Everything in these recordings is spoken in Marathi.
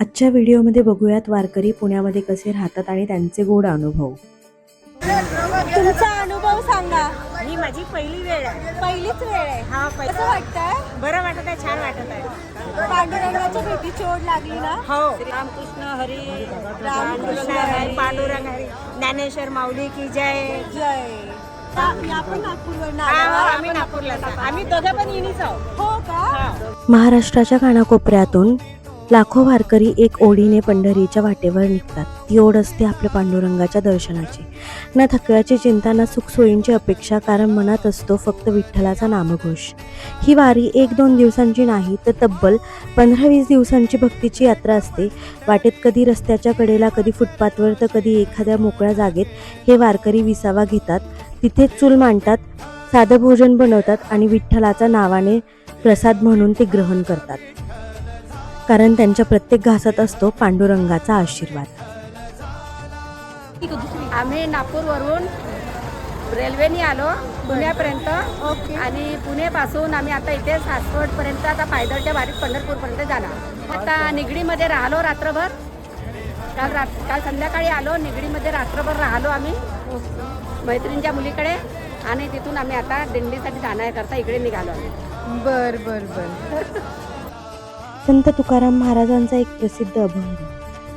आजच्या व्हिडिओमध्ये बघूयात वारकरी पुण्यामध्ये कसे राहतात आणि त्यांचे गोड अनुभव. तुमचा अनुभव सांगा. ही माझी पहिली वेळ आहे. पहिलीच वेळ आहे. हा कसं वाटतंय? बरं वाटत आहे, छान वाटत आहे. पांडुरंगाच्या भेटीची ओढ लागली ना? हो, रामकृष्ण हरी, रामकृष्ण हरी, पांडुरंग हरी, ज्ञानेश्वर माऊली की जय. जय. या पण नागपूरवरून हा, आला. आम्ही नागपूरला जातो. आम्ही दोघं पण इनीच आहोत. हो का? महाराष्ट्राच्या कानाकोपऱ्यातून लाखो वारकरी एक ओढीने पंढरीच्या वाटेवर निघतात. ती ओढ असते आपल्या पांडुरंगाच्या दर्शनाची. ना थकव्याची चिंता, ना सुखसोयींची अपेक्षा, कारण मनात असतो फक्त विठ्ठलाचा नामघोष. ही वारी 1-2 दिवसांची नाही, तर तब्बल 15-20 दिवसांची भक्तीची यात्रा असते. वाटेत कधी रस्त्याच्या कडेला, कधी फुटपाथवर, तर कधी एखाद्या मोकळ्या जागेत हे वारकरी विसावा घेतात. तिथे चूल मांडतात, साधं भोजन बनवतात आणि विठ्ठलाच्या नावाने प्रसाद म्हणून ते ग्रहण करतात. कारण त्यांच्या प्रत्येक घासात असतो पांडुरंगाचा आशीर्वाद. आम्ही नागपूरवरून रेल्वेने आलो पुण्यापर्यंत. आणि पुण्यापासून आम्ही आता इथे सासवडपर्यंत, आता पायदळच्या वारीत पंढरपूरपर्यंत जाणार. आता निगडीमध्ये राहिलो रात्रभर. काल संध्याकाळी आलो, निगडीमध्ये रात्रभर राहिलो आम्ही मैत्रिणीच्या मुलीकडे. आणि तिथून आम्ही आता दिंडीसाठी जाण्याकरता इकडे निघालो आम्ही. बर बर बर. संत तुकाराम महाराजांचा एक प्रसिद्ध अभंग,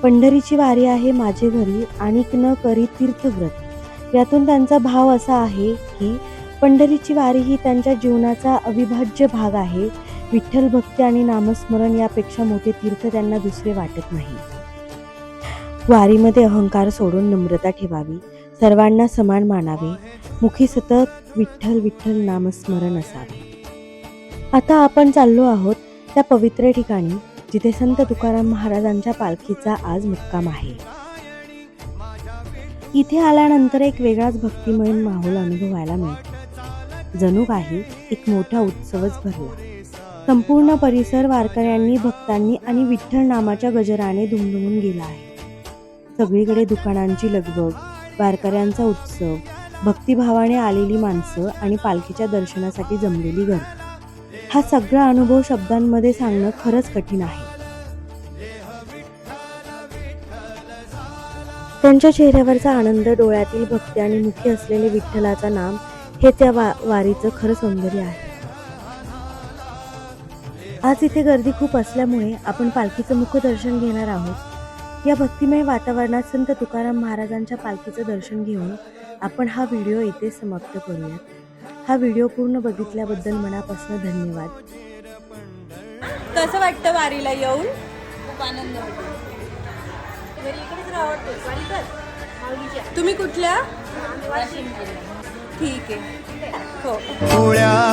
पंढरीची वारी आहे माझे घरी, आणिक न करी तीर्थव्रत. यातून त्यांचा भाव असा आहे की पंढरीची वारी ही त्यांच्या जीवनाचा अविभाज्य भाग आहे. विठ्ठल भक्ती आणि नामस्मरण यापेक्षा मोठे तीर्थ त्यांना दुसरे वाटत नाही. वारीमध्ये अहंकार सोडून नम्रता ठेवावी, सर्वांना समान मानावे, मुखी सतत विठ्ठल विठ्ठल नामस्मरण असावे. आता आपण चाललो आहोत त्या पवित्र ठिकाणी जिथे संत तुकाराम महाराजांच्या पालखीचा आज मुक्काम आहे. इथे आल्यानंतर एक वेगळाच भक्तिमय माहोल अनुभवायला मिळतो. जणू काही एक मोठा उत्सवच भरला. संपूर्ण परिसर वारकऱ्यांनी, भक्तांनी आणि विठ्ठल नामाच्या गजराने दुमदुमून गेला आहे. सगळीकडे दुकानांची लगबग, वारकऱ्यांचा उत्सव, भक्तिभावाने आलेली माणसं आणि पालखीच्या दर्शनासाठी जमलेली गर्दी. हा सगळा अनुभव शब्दांमध्ये सांगणं खरंच कठीण आहे. त्यांच्या चेहऱ्यावरचा आनंद, डोळ्यातील भक्ती आणि मुखी असलेले विठ्ठलाचा नाम हे त्या वारीचं खरं सौंदर्य आहे. आज इथे गर्दी खूप असल्यामुळे आपण पालखीचं मुख्य दर्शन घेणार आहोत. या भक्तिमय वातावरणात संत तुकाराम महाराजांच्या पालखीचं दर्शन घेऊन आपण हा व्हिडिओ इथे समाप्त करूयात. हा व्हिडिओ पूर्ण बघितल्याबद्दल मनापासून धन्यवाद. कसं वाटतं वारीला येऊन? खूप आनंद होतो. तुम्ही कुठल्या? वाशिम जिल्हा. ठीक आहे. हो. पोळ्या